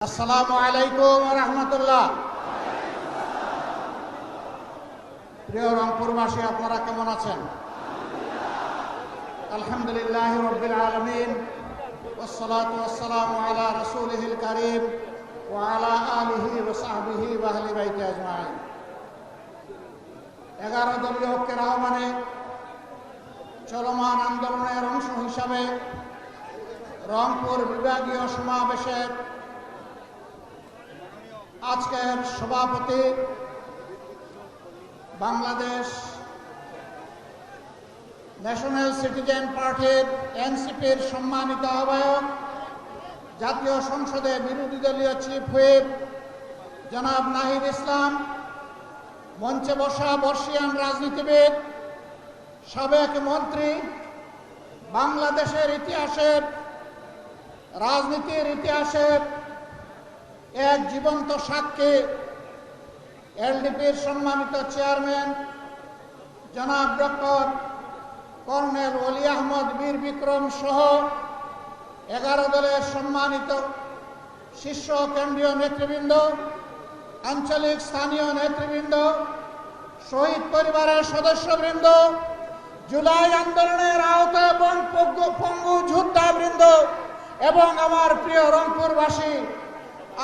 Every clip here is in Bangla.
আসসালামু আলাইকুম ওয়া রাহমাতুল্লাহ। প্রিয় রংপুরবাসী, আপনারা কেমন আছেন? আলহামদুলিল্লাহি রাব্বিল আলামিন ওয়াসসালাতু ওয়াসসালামু আলা রাসূলিহিল কারীম ওয়া আলা আলিহি ওয়া সাহবিহি ওয়া আহলি বাইতি আজমাইন। 11 দলীয় ঐক্যের আহ্বানে চলমান আন্দোলনের অংশ হিসাবে রংপুর বিভাগীয় সমাবেশের আজকের সভাপতি, বাংলাদেশ ন্যাশনাল সিটিজেন পার্টির এনসিপির সম্মানিত আহ্বায়ক, জাতীয় সংসদে বিরোধী দলীয় চিফ হুইপ জনাব নাহিদ ইসলাম, মঞ্চে বসা বর্ষিয়ান রাজনীতিবিদ, সাবেক মন্ত্রী, বাংলাদেশের ইতিহাসের রাজনীতির ইতিহাসের এক জীবন্ত সাক্ষী, এলডিপির সম্মানিত চেয়ারম্যান জনাব ডক্টর কর্নেল ওলি আহমদ বীর বিক্রম সহ 11 দলের সম্মানিত শীর্ষ কেন্দ্রীয় নেতৃবৃন্দ, আঞ্চলিক স্থানীয় নেতৃবৃন্দ, শহীদ পরিবারের সদস্যবৃন্দ, জুলাই আন্দোলনের আওতায় পঙ্গু যোদ্ধাবৃন্দ এবং আমার প্রিয় রংপুরবাসী,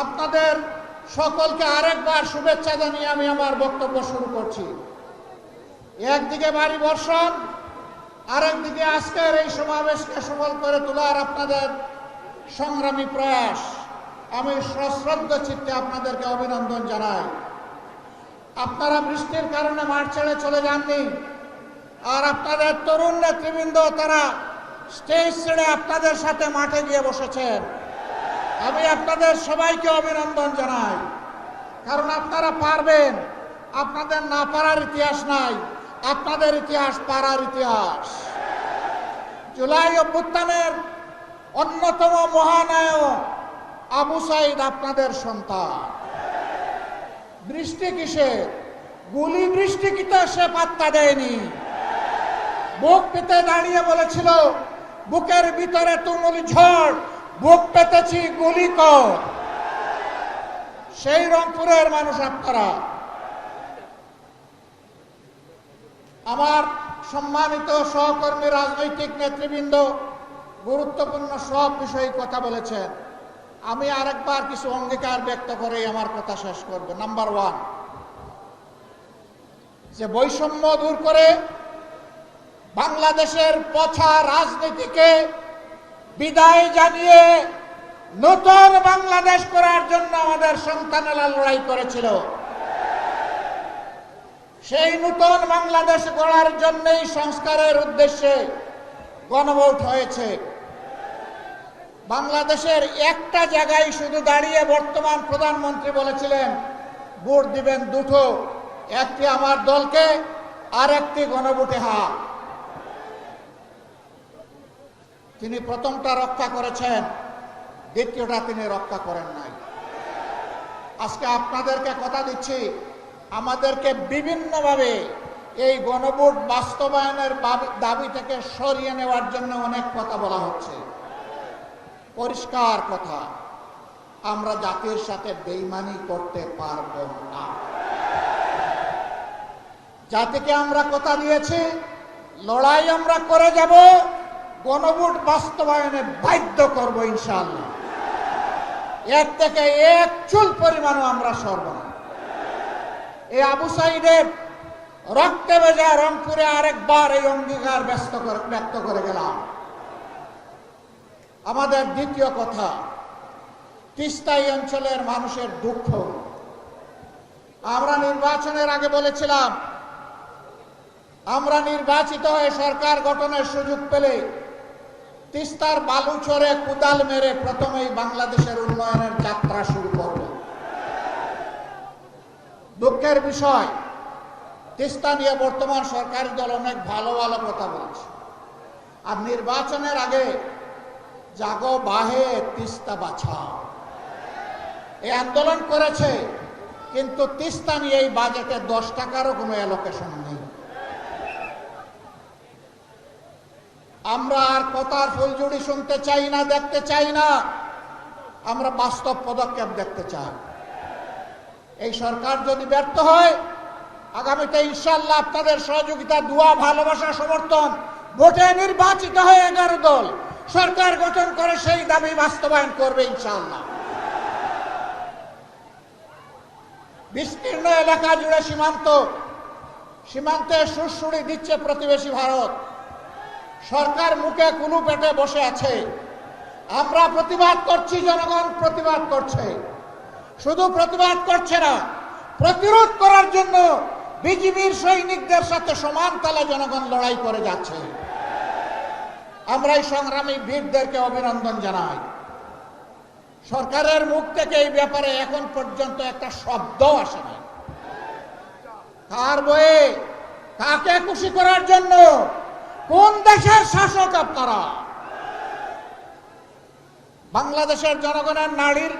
আপনাদের সকলকে আরেকবার শুভেচ্ছা জানিয়ে আমি আমার বক্তব্য শুরু করছি। একদিকে ভারী বর্ষণ, আরেকদিকে আজকের এই সমাবেশকে সফল করে তোলার আপনাদের সংগ্রামী প্রয়াস। আমি সশ্রদ্ধ চিত্তে আপনাদেরকে অভিনন্দন জানাই। আপনারা বৃষ্টির কারণে মাঠ ছেড়ে চলে যাননি, আর আপনাদের তরুণ নেতৃবৃন্দ তারা স্টেজ ছেড়ে আপনাদের সাথে মাঠে গিয়ে বসেছেন। আমি আপনাদের সবাইকে অভিনন্দন জানাই, কারণ আপনারা পারবেন। আপনাদের না পারার ইতিহাস নাই, আপনাদের ইতিহাস পারার ইতিহাস। জুলাই অভ্যুত্থানের অন্যতম মহানায়ক আবু সাইদ আপনাদের সন্তান। বৃষ্টি কিসের? গুলি বৃষ্টি কি তো সে পাত্তা দেয়নি। বুক পেতে দাঁড়িয়ে বলেছিল, বুকের ভিতরে তুমুল ঝড়, বুক পেতেছি গুলি কর। সেই রংপুরের মানুষ আপনারা। আমার সম্মানিত সহকর্মী রাজনৈতিক নেতৃবৃন্দ গুরুত্বপূর্ণ সব বিষয়ে কথা বলেছেন। আমি আরেকবার কিছু অঙ্গীকার ব্যক্ত করে আমার কথা শেষ করব। নাম্বার 1, যে বৈষম্য দূর করে বাংলাদেশের পচা রাজনীতিকে বিদায় জানিয়ে নতুন বাংলাদেশ করার জন্য আমাদের সন্তানেরা লড়াই করেছিল। সেই নতুন বাংলাদেশ গড়ার জন্যই সংস্কারের উদ্দেশ্যে গণভোট হয়েছে। বাংলাদেশের একটা জায়গায় শুধু দাঁড়িয়ে বর্তমান প্রধানমন্ত্রী বলেছিলেন ভোট দিবেন দুটো, একটি আমার দলকে আর একটি গণভোটে হা। তিনি প্রথমটা রক্ষা করেছেন, দ্বিতীয়টা তিনি রক্ষা করেন নাই। আজকে আপনাদেরকে কথা দিচ্ছি, আমাদেরকে বিভিন্নভাবে এই গণভোট বাস্তবায়নের দাবি থেকে সরিয়ে নেওয়ার জন্য অনেক কথা বলা হচ্ছে। পরিষ্কার কথা, আমরা জাতির সাথে বেইমানি করতে পারব না। জাতিকে আমরা কথা দিয়েছি, লড়াই আমরা করে যাব, গণভোট বাস্তবায়নে বাধ্য করব ইনশাআল্লাহ। এর থেকে এক চুল পরিমাণও আমরা সরব না। এই আবু সাইদের রক্তে ভেজা রংপুরে আরেকবার এই অঙ্গীকার ব্যক্ত করে গেলাম। আমাদের দ্বিতীয় কথা, তিস্তাই অঞ্চলের মানুষের দুঃখ। আমরা নির্বাচনের আগে বলেছিলাম, আমরা নির্বাচিত হয়ে সরকার গঠনের সুযোগ পেলে তিস্তার বালুচরে কুদাল মেরে প্রথমেই বাংলাদেশের উন্নয়নের যাত্রা শুরু করব। দুঃখের বিষয়, তিস্তা নিয়ে বর্তমান সরকারি দল অনেক ভালো ভালো কথা বলছে, আর নির্বাচনের আগে জাগো বাহে তিস্তা বাঁচাও এই আন্দোলন করেছে, কিন্তু তিস্তা নিয়ে এই বাজেটে 10 টাকারও কোনো অ্যালোকেশন নেই। আমরা আর কথার ফুলঝুড়ি শুনতে চাই না, দেখতে চাই না। আমরা বাস্তব পদক্ষেপ দেখতে চাই। এই সরকার যদি ব্যর্থ হয়, আগামীতে ইনশাআল্লাহ আপনাদের সহযোগিতা, দোয়া, ভালোবাসা, সমর্থন, ভোটে নির্বাচিত হয়ে 11 দল সরকার গঠন করে সেই দাবি বাস্তবায়ন করবে ইনশাআল্লাহ। বিস্তীর্ণ এলাকা জুড়ে সীমান্তে সুড়সুড়ি দিচ্ছে প্রতিবেশী ভারত। সরকার মুখে কুলু পেটে বসে আছে। আমরা প্রতিবাদ করছি, জনগণ প্রতিবাদ করছে। শুধু প্রতিবাদ করছে না, প্রতিরোধ করার জন্য বিজিবির সৈনিকদের সাথে সমান তালে জনগণ লড়াই করে যাচ্ছে। আমরা এই সংগ্রামী বীরদেরকে অভিনন্দন জানাই। সরকারের মুখ থেকে এই ব্যাপারে এখন পর্যন্ত একটা শব্দ আসে না। কার বয়ে, কাকে খুশি করার জন্য, কোন দেশের শাসক আপনারা? বাংলাদেশের জনগণের নাড়ির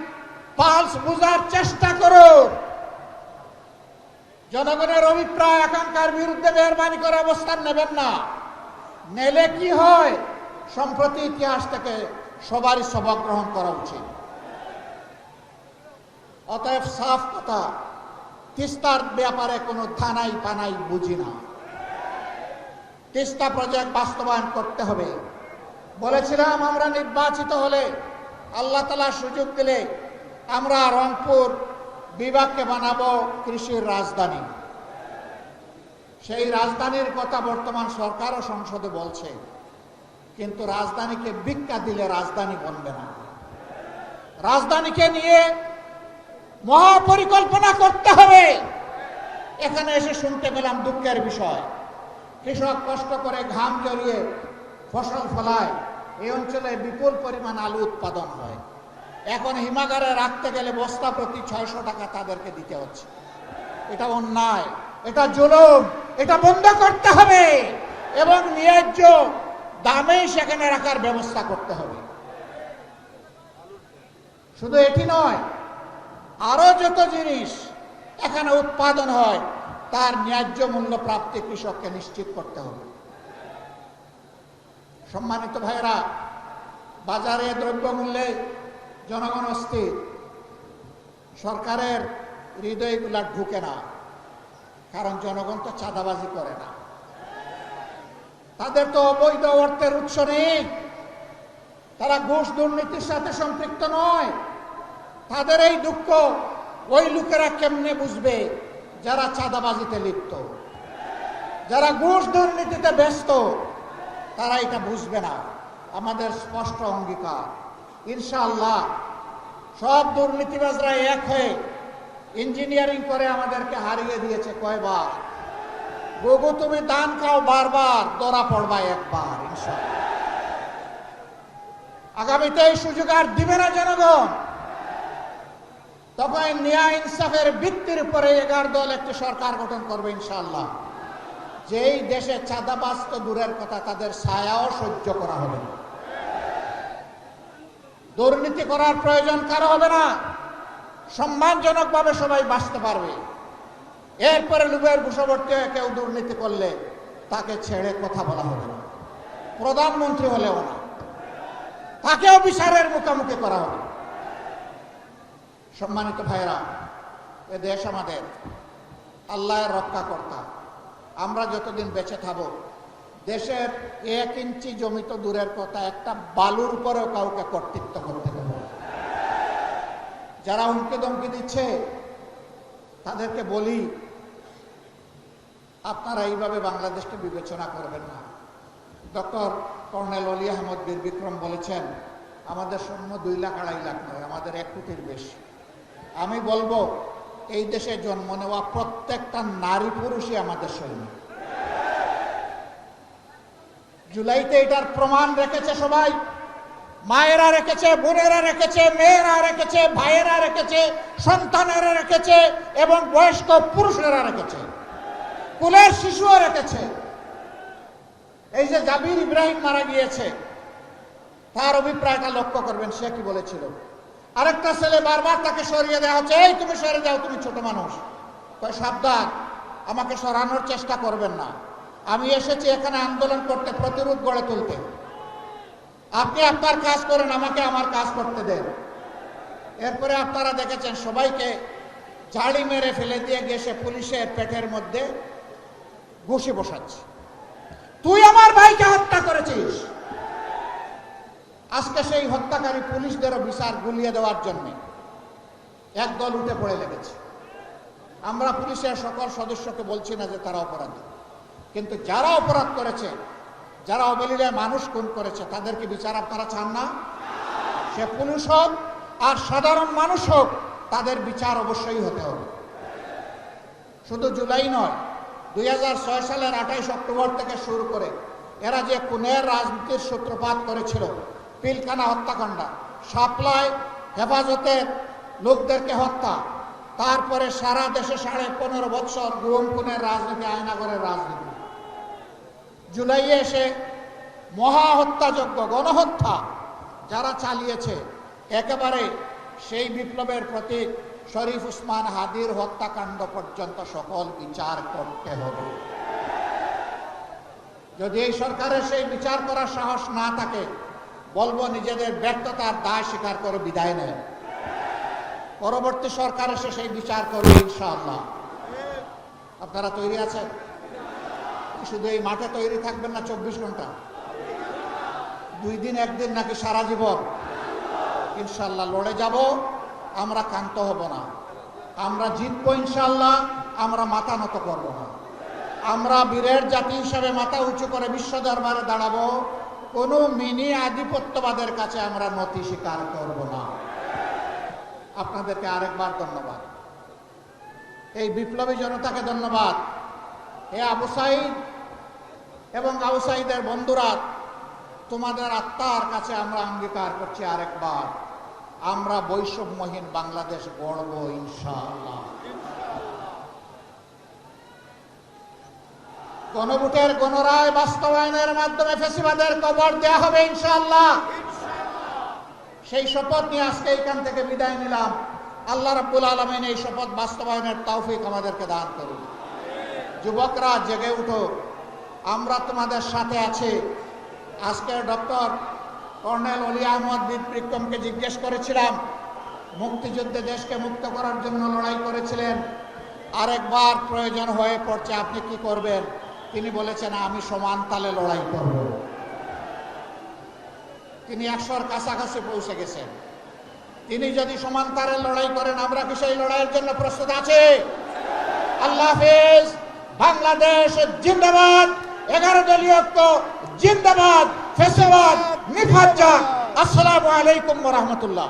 পালস বুঝার চেষ্টা করুন। জনগণের অভিপ্রায় আকাঙ্ক্ষার বিরুদ্ধে মেহরবানি করে অবস্থান নেবেন না। নেলে কি হয়, সম্প্রতি ইতিহাস থেকে সবারই সবক গ্রহণ করা উচিত। অতএব সাফ কথা, তিস্তার ব্যাপারে কোনো থানাই পানাই বুঝি না। তিস্তা প্রজেক্ট বাস্তবায়ন করতে হবে। বলেছিলাম আমরা নির্বাচিত হলে, আল্লাহ তাআলা সুযোগ দিলে, আমরা রংপুর বিভাগকে বানাবো কৃষির রাজধানী। সেই রাজধানীর কথা বর্তমান সরকার ও সংসদে বলছে, কিন্তু রাজধানীকে ভিক্ষা দিলে রাজধানী বনবে না। রাজধানীকে নিয়ে মহাপরিকল্পনা করতে হবে। এখানে এসে শুনতে পেলাম দুঃখের বিষয়, কৃষক কষ্ট করে ঘাম ঝরিয়ে ফসল ফলায়, এই অঞ্চলে বিপুল পরিমাণ আলু উৎপাদন হয়। এখন হিমাগারে রাখতে গেলে বস্তা প্রতি 600 টাকা তাদেরকে দিতে হচ্ছে। এটা অন্যায়, এটা জুলুম, এটা বন্ধ করতে হবে এবং ন্যায্য দামে সেখানে রাখার ব্যবস্থা করতে হবে। শুধু এটি নয়, আরো যত জিনিস এখানে উৎপাদন হয় তার ন্যায্য মূল্য প্রাপ্তি কৃষককে নিশ্চিত করতে হবে। সম্মানিত ভাইরা, বাজারে দ্রব্যমূল্যে জনগণ অস্থির। সরকারের হৃদয়গুলা ঢুকে না, কারণ জনগণ তো চাঁদাবাজি করে না, তাদের তো অবৈধ অর্থের উৎস নেই, তারা ঘুষ দুর্নীতির সাথে সম্পৃক্ত নয়। তাদের এই দুঃখ ওই লোকেরা কেমনে বুঝবে যারা চাঁদাবাজিতে লিপ্ত, যারা ঘুষ দুর্নীতিতে ব্যস্ত, তারা এটা বুঝবে না। আমাদের স্পষ্ট অঙ্গীকার, ইনশাআল্লাহ সব দুর্নীতিবাজরা এক হয়ে ইঞ্জিনিয়ারিং করে আমাদেরকে হারিয়ে দিয়েছে কয়বার। গগু তুমি দান খাও বারবার, ধরা পড়বা একবার। ইনশাআল্লাহ আগামীতে এই সুযোগ আর দিবে না জনগণ। তখন ন্যায় ইনসাফের ভিত্তির উপরে 11 দল একটি সরকার গঠন করবে ইনশাআল্লাহ। যেই দেশে চাঁদাবাজ তো দূরের কথা, তাদের ছায়াও সহ্য করা হবে না। দুর্নীতি করার প্রয়োজন কারো হবে না। সম্মানজনকভাবে সবাই বাঁচতে পারবে। এরপরে লোভের বশবর্তী হয়ে কেউ দুর্নীতি করলে তাকে ছেড়ে কথা বলা হবে না। প্রধানমন্ত্রী হলেও না, তাকেও বিচারের মুখোমুখি করা হবে। সম্মানিত ভাইরা, এ দেশ আমাদের, আল্লাহর রক্ষাকর্তা। আমরা যতদিন বেঁচে থাকব, দেশের 1 ইঞ্চি জমি তো দূরের কথা, একটা বালুর উপরেও কাউকে কর্তৃত্ব করতে দেব। যারা হুমকি ধমকি দিচ্ছে তাদেরকে বলি, আপনারা এইভাবে বাংলাদেশকে বিবেচনা করবেন না। ডক্টর কর্নেল অলি আহমদ বীর বিক্রম বলেছেন, আমাদের সৈন্য 2 লাখ 2.5 লাখ নয়, আমাদের 1 কোটির বেশি। আমি বলবো, এই দেশে জন্ম নেওয়া প্রত্যেকটা নারী পুরুষই আমাদের সৈন্য। জুলাইতে এটার প্রমাণ রেখেছে সবাই। মায়েরা রেখেছে, বোনেরা রেখেছে, মেয়েরা রেখেছে, ভাইয়েরা রেখেছে, সন্তানেরা রেখেছে এবং বয়স্ক পুরুষেরা রেখেছে, কুলের শিশুও রেখেছে। এই যে জাবির ইব্রাহিম মারা গিয়েছে, তার অভিপ্রায়টা লক্ষ্য করবেন। সে কি বলেছিল? আরেকটা ছেলে বারবার তাকে সরিয়ে দেওয়া হচ্ছে, এই তুমি সরে যাও, তুমি ছোট মানুষ। সাবধান, আমাকে সরানোর চেষ্টা করবেন না। আমি এসেছি এখানে আন্দোলন করতে, প্রতিরোধ গড়ে তুলতে। আপনি আপনার কাজ করেন, আমাকে আমার কাজ করতে দেন। এরপরে আপনারা দেখেছেন সবাইকে ঝাড়ি মেরে ফেলে দিয়ে গিয়ে সে পুলিশের পেটের মধ্যে ঘুষি বসাচ্ছে। তুই আমার ভাইকে হত্যা করেছিস। আজকে সেই হত্যাকারী পুলিশদেরও বিচার গুলিয়ে দেওয়ার জন্য একদল উঠে পড়ে লেগেছে। আমরা পুলিশের সকল সদস্যকে বলছি না যে তারা অপরাধী, কিন্তু যারা অপরাধ করেছে, যারা অবলীলায় মানুষ খুন করেছে, তাদেরকে বিচার আপনারা চান না? সে পুলিশ হোক আর সাধারণ মানুষ হোক, তাদের বিচার অবশ্যই হতে হবে। শুধু জুলাই নয়, 2006 সালের 28 অক্টোবর থেকে শুরু করে এরা যে খুনের রাজনীতির সূত্রপাত করেছিল, পিলখানা হত্যাকাণ্ড, সাপ্লাই হেফাজতের লোকদেরকে হত্যা, তারপরে সারা দেশে 15.5 বছর গুম খুনের রাজনীতি, আয়নাগরের রাজনীতি, জুলাইয়ে এসে মহা হত্যাযজ্ঞ, গণহত্যা যারা চালিয়েছে, একেবারে সেই বিপ্লবের প্রতীক শরীফ উসমান হাদির হত্যাকাণ্ড পর্যন্ত সকল বিচার করতে হবে। যদি এই সরকারের সেই বিচার করার সাহস না থাকে, বলবো নিজেদের ব্যর্থতার দায় স্বীকার করে বিদায় নেয়। পরবর্তী সরকার এসে সেই বিচার করবে ইনশাআল্লাহ। আপনারা তৈরি আছেন? শুধু এই মাঠে তৈরি থাকবেন না 24 ঘন্টা, 2 দিন 1 দিন নাকি সারা জীবন? ইনশাআল্লাহ লড়ে যাব, আমরা ক্ষান্ত হব না, আমরা জিতবো ইনশাআল্লাহ, আমরা মাথা নত করব না। আমরা বীরের জাতি হিসাবে মাথা উঁচু করে বিশ্ব দরবারে দাঁড়াবো, কোনো মিনি আধিপত্যবাদের কাছে আমরা নতি স্বীকার করব না। আপনাদেরকে আরেকবার ধন্যবাদ, এই বিপ্লবী জনতাকে ধন্যবাদ। হে আবু সাইদ এবং আবু সাইদের বন্ধুরা, তোমাদের আত্মার কাছে আমরা অঙ্গীকার করছি আরেকবার, আমরা বৈষম্যহীন বাংলাদেশ গড়ব ইনশাআল্লাহ। গণভোটের গণরায় বাস্তবায়নের মাধ্যমে ফ্যাসিবাদের কবর দেয়া হবে ইনশাআল্লাহ। সেই শপথ নিয়ে আজকে এখান থেকে বিদায় নিলাম। আল্লাহ রাব্বুল আলামিন এই শপথ বাস্তবায়নের তৌফিক আমাদেরকে দান করুন। যুবকরা জেগে উঠো, আমরা তোমাদের সাথে আছি। আজকে ডক্টর কর্নেল অলি আহমদ বিক্রমকে জিজ্ঞেস করেছিলাম, মুক্তিযুদ্ধে দেশকে মুক্ত করার জন্য লড়াই করেছিলেন, আরেকবার প্রয়োজন হয়ে পড়ছে, আপনি কি করবেন? তিনি বলেছেন, আমি সমান তালে লড়াই করব। তিনি 100-র কাছাকাছি পৌঁছে গেছেন। তিনি যদি সমান তালে লড়াই করেন, আমরা কি সেই লড়াইয়ের জন্য প্রস্তুত আছি? আল্লাহ হাফেজ। বাংলাদেশ জিন্দাবাদ। 11 দলীয় ঐক্য জিন্দাবাদ। ফ্যাসিবাদ নিফাত যাক। আসসালামু আলাইকুম ওয়া রাহমাতুল্লাহ।